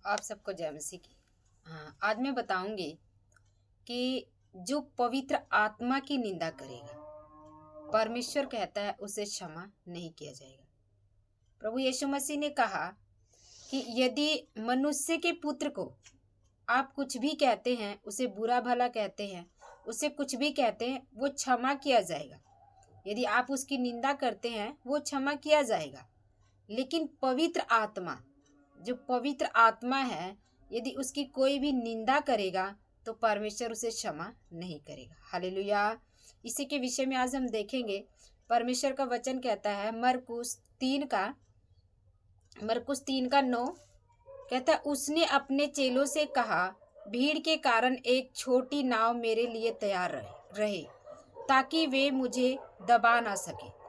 आप सबको जय मसीह की। हाँ, आज मैं बताऊंगी कि जो पवित्र आत्मा की निंदा करेगा, परमेश्वर कहता है उसे क्षमा नहीं किया जाएगा। प्रभु यीशु मसीह ने कहा कि यदि मनुष्य के पुत्र को आप कुछ भी कहते हैं, उसे बुरा भला कहते हैं, उसे कुछ भी कहते हैं, वो क्षमा किया जाएगा। यदि आप उसकी निंदा करते हैं, वो क्षमा किया जाएगा। लेकिन पवित्र आत्मा, जो पवित्र आत्मा है, यदि उसकी कोई भी निंदा करेगा तो परमेश्वर उसे क्षमा नहीं करेगा। हालेलुया। इसी के विषय में आज हम देखेंगे। परमेश्वर का वचन कहता है मरकुस 3:9 कहता है, उसने अपने चेलों से कहा, भीड़ के कारण एक छोटी नाव मेरे लिए तैयार रहे ताकि वे मुझे दबा ना सके।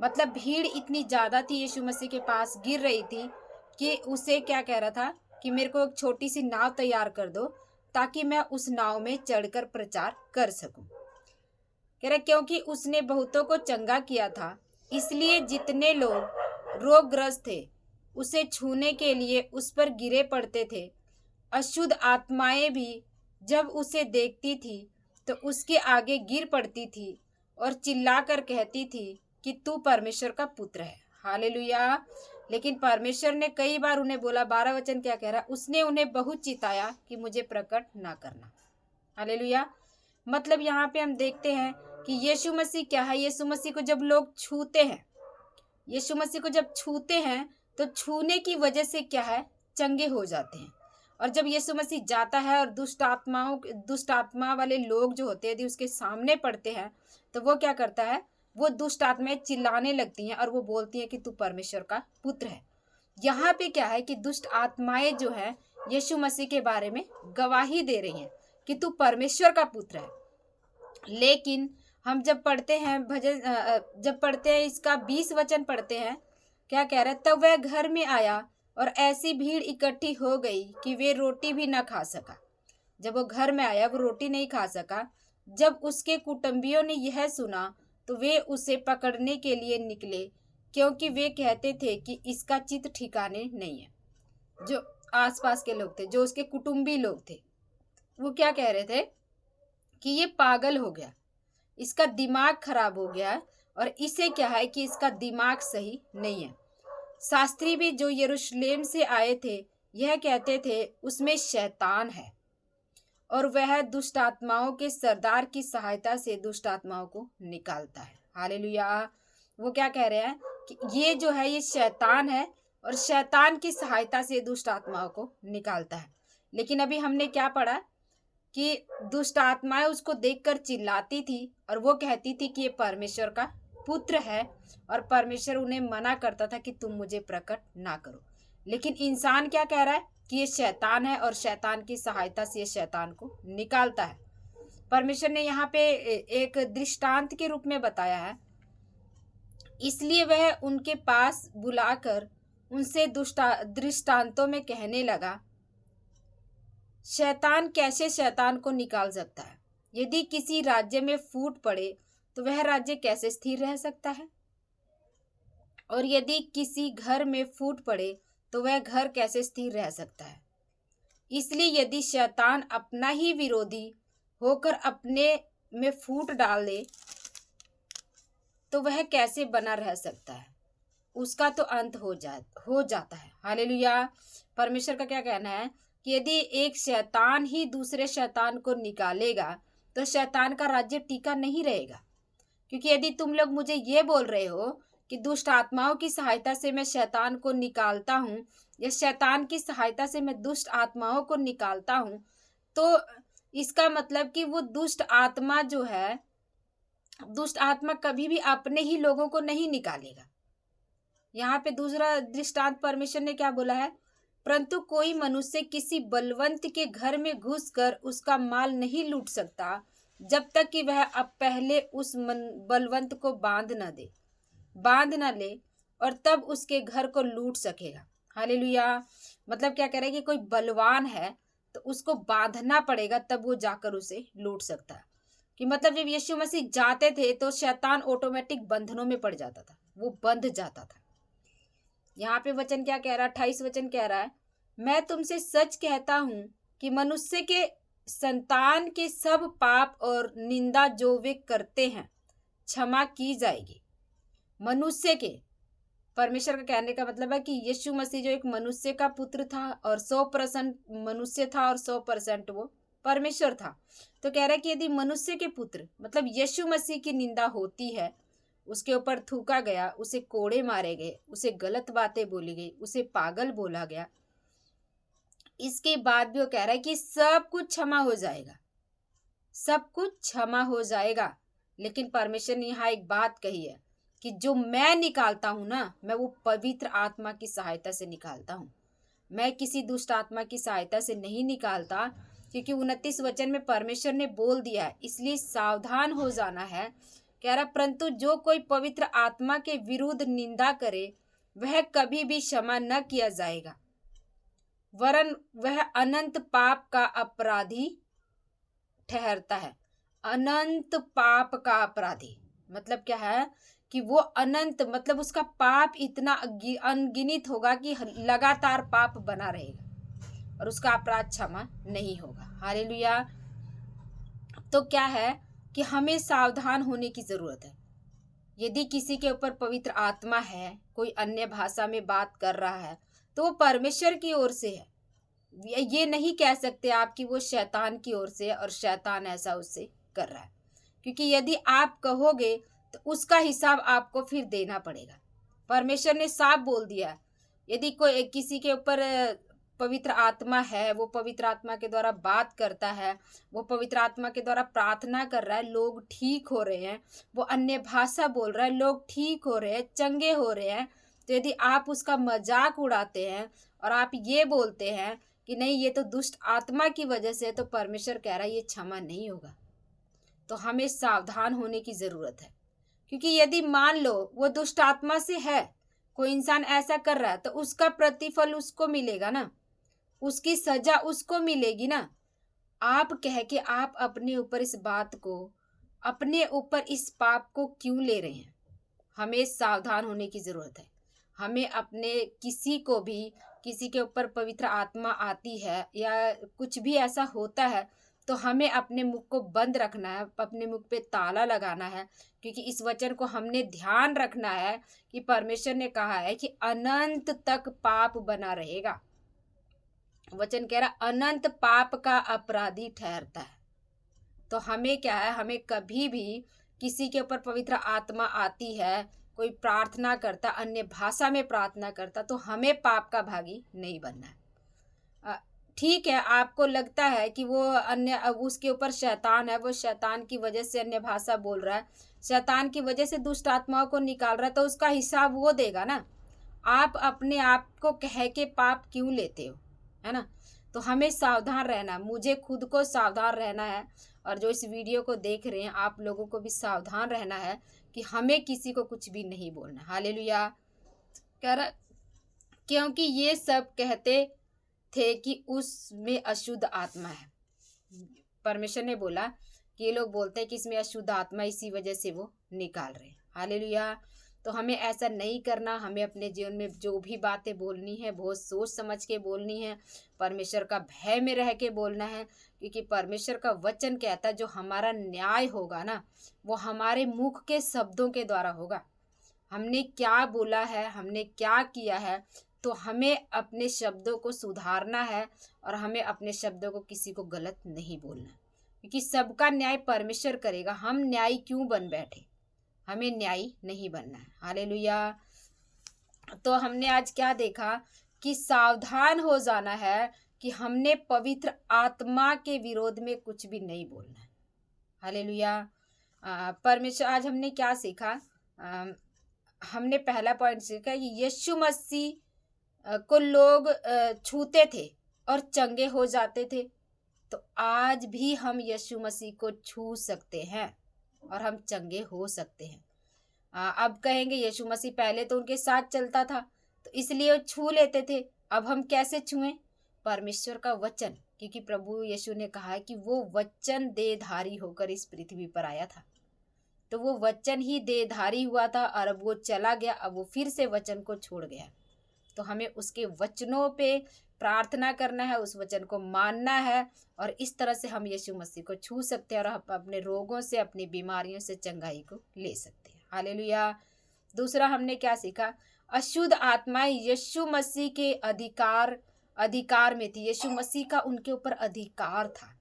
मतलब भीड़ इतनी ज़्यादा थी, यीशु मसीह के पास गिर रही थी कि उसे क्या कह रहा था कि मेरे को एक छोटी सी नाव तैयार कर दो ताकि मैं उस नाव में चढ़कर प्रचार कर सकूं। कह रहा क्योंकि उसने बहुतों को चंगा किया था, इसलिए जितने लोग रोगग्रस्त थे उसे छूने के लिए उस पर गिरे पड़ते थे। अशुद्ध आत्माएं भी जब उसे देखती थी तो उसके आगे गिर पड़ती थी और चिल्लाकर कहती थी कि तू परमेश्वर का पुत्र है। हालेलुया। लेकिन परमेश्वर ने कई बार उन्हें बोला। 12 वचन क्या कह रहा, उसने उन्हें बहुत चिताया कि मुझे प्रकट ना करना। हालेलुया। मतलब यहाँ पे हम देखते हैं कि यीशु मसीह क्या है। यीशु मसीह को जब लोग छूते हैं, यीशु मसीह को जब छूते हैं तो छूने की वजह से क्या है, चंगे हो जाते हैं। और जब यीशु मसीह जाता है और दुष्ट आत्मा वाले लोग जो होते हैं यदि उसके सामने पड़ते हैं तो वो क्या करता है, वो दुष्ट आत्माएं चिल्लाने लगती हैं और वो बोलती हैं कि तू परमेश्वर का पुत्र है। यहाँ पे क्या है कि दुष्ट आत्माएं जो है यीशु मसीह के बारे में गवाही दे रही हैं कि तू परमेश्वर का पुत्र है। लेकिन हम जब पढ़ते हैं जब पढ़ते हैं इसका 20 वचन पढ़ते हैं, क्या कह रहा है, तब वह घर में आया और ऐसी भीड़ इकट्ठी हो गई कि वे रोटी भी न खा सका। जब वो घर में आया वो रोटी नहीं खा सका। जब उसके कुटुंबियों ने यह सुना तो वे उसे पकड़ने के लिए निकले, क्योंकि वे कहते थे कि इसका चित्त ठिकाने नहीं है। जो आसपास के लोग थे, जो उसके कुटुंबी लोग थे, वो क्या कह रहे थे कि ये पागल हो गया, इसका दिमाग खराब हो गया और इसे क्या है कि इसका दिमाग सही नहीं है। शास्त्री भी जो यरूशलेम से आए थे यह कहते थे उसमें शैतान है और वह दुष्ट आत्माओं के सरदार की सहायता से दुष्ट आत्माओं को निकालता है। हालेलुया। वो क्या कह रहे हैं कि ये जो है ये शैतान है और शैतान की सहायता से दुष्ट आत्माओं को निकालता है। लेकिन अभी हमने क्या पढ़ा कि दुष्ट आत्माएं उसको देखकर चिल्लाती थी और वो कहती थी कि ये परमेश्वर का पुत्र है और परमेश्वर उन्हें मना करता था कि तुम मुझे प्रकट ना करो। लेकिन इंसान क्या कह रहा है कि ये शैतान है और शैतान की सहायता से ये शैतान को निकालता है। परमेश्वर ने यहाँ पे एक दृष्टांत के रूप में बताया है, इसलिए वह उनके पास बुलाकर उनसे दृष्टांतों में कहने लगा, शैतान कैसे शैतान को निकाल सकता है। यदि किसी राज्य में फूट पड़े तो वह राज्य कैसे स्थिर रह सकता है, और यदि किसी घर में फूट पड़े तो वह घर कैसे स्थिर रह सकता है। इसलिए यदि शैतान अपना ही विरोधी होकर अपने में फूट डाल दे तो वह कैसे बना रह सकता है, उसका तो अंत हो जाता है। हालेलुया। परमेश्वर का क्या कहना है कि यदि एक शैतान ही दूसरे शैतान को निकालेगा तो शैतान का राज्य टिका नहीं रहेगा। क्योंकि यदि तुम लोग मुझे ये बोल रहे हो कि दुष्ट आत्माओं की सहायता से मैं शैतान को निकालता हूँ या शैतान की सहायता से मैं दुष्ट आत्माओं को निकालता हूँ, तो इसका मतलब कि वो दुष्ट आत्मा जो है, दुष्ट आत्मा कभी भी अपने ही लोगों को नहीं निकालेगा। यहाँ पे दूसरा दृष्टांत परमेश्वर ने क्या बोला है, परंतु कोई मनुष्य किसी बलवंत के घर में घुसकर उसका माल नहीं लूट सकता जब तक कि वह अब पहले उस बलवंत को बांध न ले और तब उसके घर को लूट सकेगा। हालेलुया। मतलब क्या कह रहा है कि कोई बलवान है तो उसको बांधना पड़ेगा तब वो जाकर उसे लूट सकता है। कि मतलब जब यीशु मसीह जाते थे तो शैतान ऑटोमेटिक बंधनों में पड़ जाता था, वो बंध जाता था। यहाँ पे वचन क्या कह रहा है, 28 वचन कह रहा है, मैं तुमसे सच कहता हूँ कि मनुष्य के संतान के सब पाप और निंदा जो वे करते हैं क्षमा की जाएगी। मनुष्य के, परमेश्वर का कहने का मतलब है कि यीशु मसीह जो एक मनुष्य का पुत्र था और 100% मनुष्य था और 100% वो परमेश्वर था, तो कह रहा है कि यदि मनुष्य के पुत्र मतलब यीशु मसीह की निंदा होती है, उसके ऊपर थूका गया, उसे कोड़े मारे गए, उसे गलत बातें बोली गई, उसे पागल बोला गया, इसके बाद भी वो कह रहा है कि सब कुछ क्षमा हो जाएगा, सब कुछ क्षमा हो जाएगा। लेकिन परमेश्वर ने यहाँ एक बात कही है कि जो मैं निकालता हूँ ना, मैं वो पवित्र आत्मा की सहायता से निकालता हूँ, मैं किसी दुष्ट आत्मा की सहायता से नहीं निकालता, क्योंकि 29 वचन में परमेश्वर ने बोल दिया है, इसलिए सावधान हो जाना है। कह रहा परंतु जो कोई पवित्र आत्मा के विरुद्ध निंदा करे वह कभी भी क्षमा न किया जाएगा, वरन वह अनंत पाप का अपराधी ठहरता है। अनंत पाप का अपराधी मतलब क्या है कि वो अनंत मतलब उसका पाप इतना अनगिनत होगा कि लगातार पाप बना रहेगा और उसका अपराध क्षमा नहीं होगा। हालेलुया। तो क्या है कि हमें सावधान होने की जरूरत है। यदि किसी के ऊपर पवित्र आत्मा है, कोई अन्य भाषा में बात कर रहा है, तो वो परमेश्वर की ओर से है। ये नहीं कह सकते आप कि वो शैतान की ओर से और शैतान ऐसा उससे कर रहा है, क्योंकि यदि आप कहोगे तो उसका हिसाब आपको फिर देना पड़ेगा। परमेश्वर ने साफ बोल दिया, यदि कोई किसी के ऊपर पवित्र आत्मा है, वो पवित्र आत्मा के द्वारा बात करता है, वो पवित्र आत्मा के द्वारा प्रार्थना कर रहा है, लोग ठीक हो रहे हैं, वो अन्य भाषा बोल रहा है, लोग ठीक हो रहे हैं, चंगे हो रहे हैं, तो यदि आप उसका मजाक उड़ाते हैं और आप ये बोलते हैं कि नहीं ये तो दुष्ट आत्मा की वजह से, तो परमेश्वर कह रहा है ये क्षमा नहीं होगा। तो हमें सावधान होने की जरूरत है, क्योंकि यदि मान लो वो दुष्ट आत्मा से है, कोई इंसान ऐसा कर रहा है, तो उसका प्रतिफल उसको मिलेगा ना, उसकी सजा उसको मिलेगी ना। आप कह के आप अपने ऊपर इस बात को, अपने ऊपर इस पाप को क्यों ले रहे हैं? हमें सावधान होने की जरूरत है। हमें अपने किसी के ऊपर पवित्र आत्मा आती है या कुछ भी ऐसा होता है, तो हमें अपने मुख को बंद रखना है, अपने मुख पे ताला लगाना है, क्योंकि इस वचन को हमने ध्यान रखना है कि परमेश्वर ने कहा है कि अनंत तक पाप बना रहेगा। वचन कह रहा अनंत पाप का अपराधी ठहरता है। तो हमें क्या है, हमें कभी भी किसी के ऊपर पवित्र आत्मा आती है, कोई प्रार्थना करता, अन्य भाषा में प्रार्थना करता, तो हमें पाप का भागी नहीं बनना है। ठीक है, आपको लगता है कि वो अन्य उसके ऊपर शैतान है, वो शैतान की वजह से अन्य भाषा बोल रहा है, शैतान की वजह से दुष्ट आत्माओं को निकाल रहा है, तो उसका हिसाब वो देगा ना। आप अपने आप को कह के पाप क्यों लेते हो, है ना? तो हमें सावधान रहना, मुझे खुद को सावधान रहना है, और जो इस वीडियो को देख रहे हैं आप लोगों को भी सावधान रहना है कि हमें किसी को कुछ भी नहीं बोलना। हालेलुया। कह रहा क्योंकि ये सब कहते थे कि उसमें अशुद्ध आत्मा है। परमेश्वर ने बोला कि ये लोग बोलते हैं कि इसमें अशुद्ध आत्मा, इसी वजह से वो निकाल रहे हैं। हालेलुया। तो हमें ऐसा नहीं करना। हमें अपने जीवन में जो भी बातें बोलनी है बहुत सोच समझ के बोलनी है, परमेश्वर का भय में रह के बोलना है, क्योंकि परमेश्वर का वचन कहता है जो हमारा न्याय होगा ना, वो हमारे मुख के शब्दों के द्वारा होगा। हमने क्या बोला है, हमने क्या किया है, तो हमें अपने शब्दों को सुधारना है और हमें अपने शब्दों को किसी को गलत नहीं बोलना, क्योंकि सबका न्याय परमेश्वर करेगा। हम न्यायी क्यों बन बैठे? हमें न्यायी नहीं बनना है। हालेलुया। तो हमने आज क्या देखा कि सावधान हो जाना है कि हमने पवित्र आत्मा के विरोध में कुछ भी नहीं बोलना है। हालेलुया। परमेश्वर, आज हमने क्या सीखा? हमने पहला पॉइंट सीखा कि यीशु मसीह को लोग छूते थे और चंगे हो जाते थे, तो आज भी हम यीशु मसीह को छू सकते हैं और हम चंगे हो सकते हैं। अब कहेंगे यीशु मसीह पहले तो उनके साथ चलता था तो इसलिए वो छू लेते थे, अब हम कैसे छुएं? परमेश्वर का वचन, क्योंकि प्रभु यीशु ने कहा है कि वो वचन देहधारी होकर इस पृथ्वी पर आया था, तो वो वचन ही देहधारी हुआ था और अब वो चला गया, अब वो फिर से वचन को छोड़ गया। तो हमें उसके वचनों पे प्रार्थना करना है, उस वचन को मानना है, और इस तरह से हम यीशु मसीह को छू सकते हैं और हम अपने रोगों से, अपनी बीमारियों से चंगाई को ले सकते हैं। हालेलुया। दूसरा हमने क्या सीखा? अशुद्ध आत्माएं यीशु मसीह के अधिकार में थी। यीशु मसीह का उनके ऊपर अधिकार था,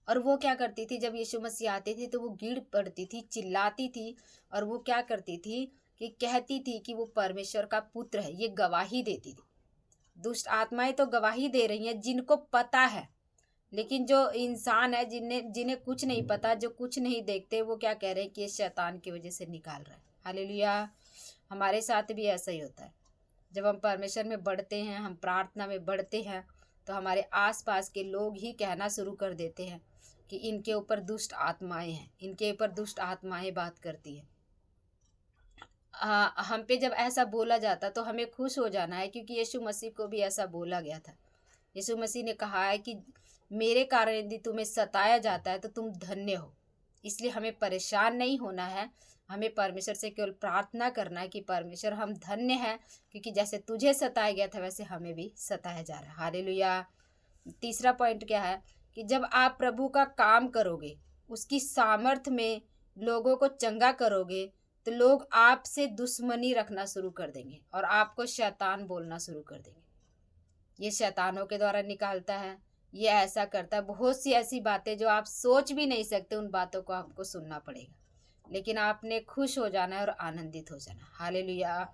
और वो क्या करती थी? जब यीशु मसीह आते थे तो वो गिड़ पड़ती थी, चिल्लाती थी, और वो क्या करती थी कि कहती थी कि वो परमेश्वर का पुत्र है। ये गवाही देती थी। दुष्ट आत्माएं तो गवाही दे रही हैं जिनको पता है, लेकिन जो इंसान है जिन्हें कुछ नहीं पता, जो कुछ नहीं देखते, वो क्या कह रहे हैं कि ये शैतान की वजह से निकाल रहा है। हालेलुया। हमारे साथ भी ऐसा ही होता है। जब हम परमेश्वर में बढ़ते हैं, हम प्रार्थना में बढ़ते हैं, तो हमारे आसपास के लोग ही कहना शुरू कर देते हैं कि इनके ऊपर दुष्ट आत्माएं हैं, इनके ऊपर दुष्ट आत्माएं बात करती हैं। हम पे जब ऐसा बोला जाता तो हमें खुश हो जाना है, क्योंकि यीशु मसीह को भी ऐसा बोला गया था। यीशु मसीह ने कहा है कि मेरे कारण यदि तुम्हें सताया जाता है तो तुम धन्य हो। इसलिए हमें परेशान नहीं होना है, हमें परमेश्वर से केवल प्रार्थना करना है कि परमेश्वर हम धन्य हैं, क्योंकि जैसे तुझे सताया गया था वैसे हमें भी सताया जा रहा है। हालेलुया। तीसरा पॉइंट क्या है कि जब आप प्रभु का काम करोगे, उसकी सामर्थ में लोगों को चंगा करोगे, तो लोग आपसे दुश्मनी रखना शुरू कर देंगे और आपको शैतान बोलना शुरू कर देंगे। ये शैतानों के द्वारा निकालता है, ये ऐसा करता है। बहुत सी ऐसी बातें जो आप सोच भी नहीं सकते, उन बातों को आपको सुनना पड़ेगा, लेकिन आपने खुश हो जाना है और आनंदित हो जाना। हालेलुया।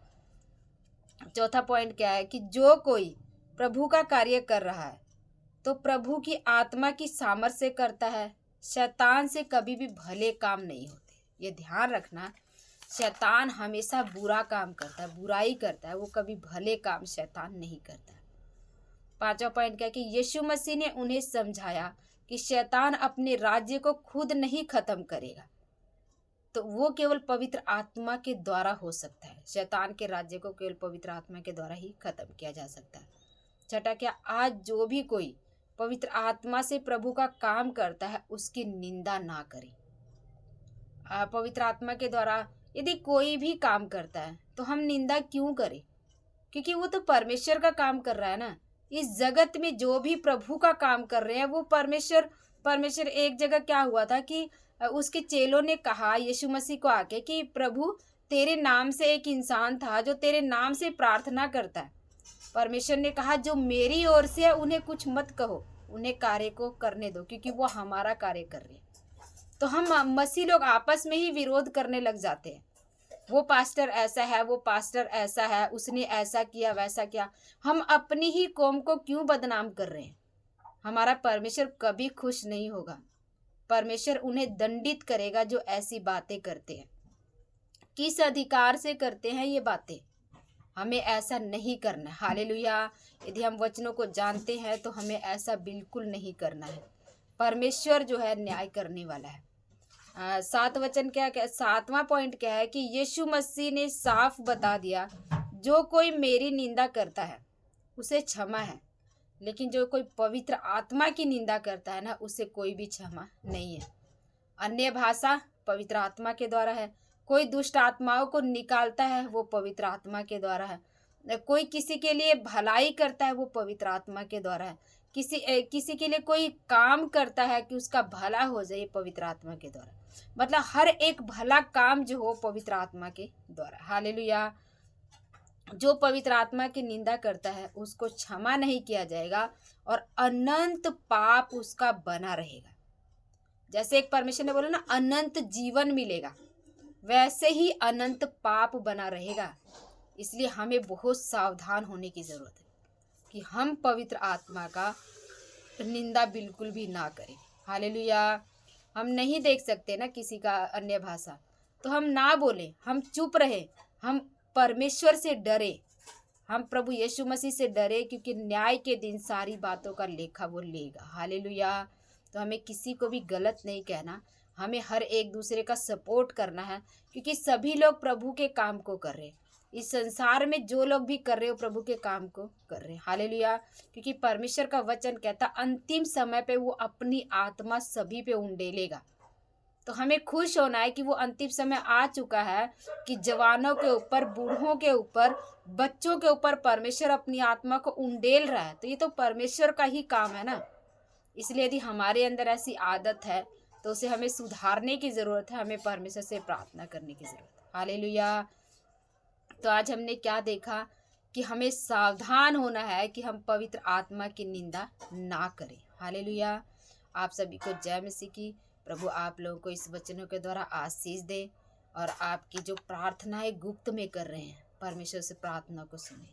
चौथा पॉइंट क्या है कि जो कोई प्रभु का कार्य कर रहा है तो प्रभु की आत्मा की सामर्थ्य से करता है। शैतान से कभी भी भले काम नहीं होते, ये ध्यान रखना। शैतान हमेशा बुरा काम करता है, बुराई करता है, वो कभी भले काम शैतान नहीं करता। पांचवा पॉइंट क्या है कि यीशु मसीह ने उन्हें समझाया कि शैतान अपने राज्य को खुद नहीं खत्म करेगा, तो वो केवल पवित्र आत्मा के द्वारा हो सकता है। शैतान के राज्य को केवल पवित्र आत्मा के द्वारा ही खत्म किया जा सकता है। छठा क्या? आज जो भी कोई पवित्र आत्मा से प्रभु का काम करता है उसकी निंदा ना करें। पवित्र आत्मा के द्वारा यदि कोई भी काम करता है तो हम निंदा क्यों करें? क्योंकि वो तो परमेश्वर का काम कर रहा है ना। इस जगत में जो भी प्रभु का काम कर रहे हैं वो परमेश्वर एक जगह क्या हुआ था कि उसके चेलों ने कहा यीशु मसीह को आके कि प्रभु, तेरे नाम से एक इंसान था जो तेरे नाम से प्रार्थना करता है। परमेश्वर ने कहा जो मेरी ओर से है उन्हें कुछ मत कहो, उन्हें कार्य को करने दो, क्योंकि वो हमारा कार्य कर रहे हैं। तो हम मसीह लोग आपस में ही विरोध करने लग जाते हैं। वो पास्टर ऐसा है, वो पास्टर ऐसा है, उसने ऐसा किया वैसा किया। हम अपनी ही कौम को क्यों बदनाम कर रहे हैं? हमारा परमेश्वर कभी खुश नहीं होगा। परमेश्वर उन्हें दंडित करेगा जो ऐसी बातें करते हैं। किस अधिकार से करते हैं ये बातें? हमें ऐसा नहीं करना है। हालेलुया। यदि हम वचनों को जानते हैं तो हमें ऐसा बिल्कुल नहीं करना है। परमेश्वर जो है न्याय करने वाला है। सातवां पॉइंट क्या है कि यीशु मसीह ने साफ बता दिया, जो कोई मेरी निंदा करता है उसे क्षमा है, लेकिन जो कोई पवित्र आत्मा की निंदा करता है ना, उसे कोई भी क्षमा नहीं है। अन्य भाषा पवित्र आत्मा के द्वारा है। कोई दुष्ट आत्माओं को निकालता है वो पवित्र आत्मा के द्वारा है। कोई किसी के लिए भलाई करता है वो पवित्र आत्मा के द्वारा है। किसी के लिए कोई काम करता है कि उसका भला हो जाए, पवित्र आत्मा के द्वारा। मतलब हर एक भला काम जो हो पवित्र आत्मा के द्वारा। हालेलुया। जो पवित्र आत्मा की निंदा करता है उसको क्षमा नहीं किया जाएगा और अनंत पाप उसका बना रहेगा। जैसे एक परमेश्वर ने बोला ना अनंत जीवन मिलेगा, वैसे ही अनंत पाप बना रहेगा। इसलिए हमें बहुत सावधान होने की ज़रूरत है कि हम पवित्र आत्मा का निंदा बिल्कुल भी ना करें। हालेलुया। हम नहीं देख सकते ना किसी का अन्य भाषा, तो हम ना बोलें, हम चुप रहे, हम परमेश्वर से डरे, हम प्रभु यीशु मसीह से डरे, क्योंकि न्याय के दिन सारी बातों का लेखा वो लेगा। हालेलुया। तो हमें किसी को भी गलत नहीं कहना, हमें हर एक दूसरे का सपोर्ट करना है, क्योंकि सभी लोग प्रभु के काम को कर रहे हैं। इस संसार में जो लोग भी कर रहे हो प्रभु के काम को कर रहे हैं। हालेलुया। क्योंकि परमेश्वर का वचन कहता अंतिम समय पे वो अपनी आत्मा सभी पे उंडेलेगा। तो हमें खुश होना है कि वो अंतिम समय आ चुका है कि जवानों के ऊपर, बूढ़ों के ऊपर, बच्चों के ऊपर परमेश्वर अपनी आत्मा को उंडेल रहा है। तो ये तो परमेश्वर का ही काम है ना। इसलिए यदि हमारे अंदर ऐसी आदत है तो उसे हमें सुधारने की ज़रूरत है, हमें परमेश्वर से प्रार्थना करने की ज़रूरत है। हालेलुया। तो आज हमने क्या देखा कि हमें सावधान होना है कि हम पवित्र आत्मा की निंदा ना करें। हालेलुया। आप सभी को जय मसीह की। प्रभु आप लोगों को इस वचनों के द्वारा आशीष दे और आपकी जो प्रार्थनाएं गुप्त में कर रहे हैं, परमेश्वर से प्रार्थना को सुने।